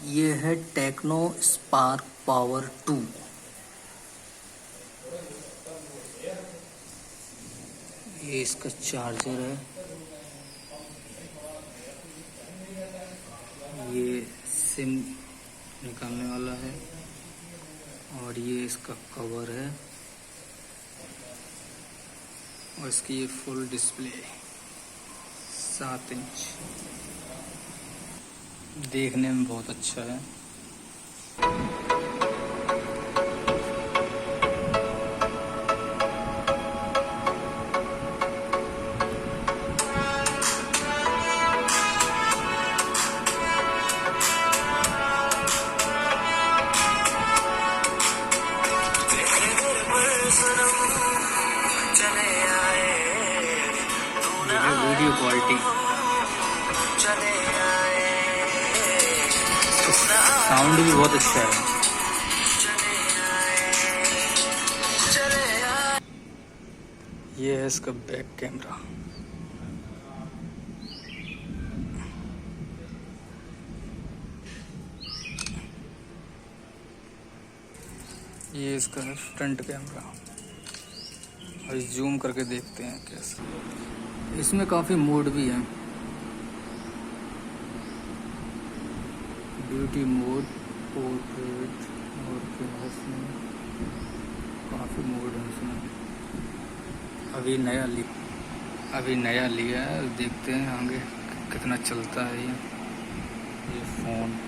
ये है Tecno Spark power 2। ये इसका चार्जर है, ये सिम निकालने वाला है, और ये इसका कवर है, और इसकी ये फुल डिस्प्ले 7 इंच, देखने में बहुत अच्छा है। वीडियो क्वालिटी, साउंड भी बहुत अच्छा है। ये है इसका बैक कैमरा। ये इसका है फ्रंट कैमरा, और जूम करके देखते हैं कैसे। इसमें काफ़ी मोड भी हैं, ब्यूटी मोड, पोर्ट्रेट, और क्या है इसमें, काफ़ी मोड है इसमें। अभी नया लिया है, देखते हैं आगे कितना चलता है ये फ़ोन।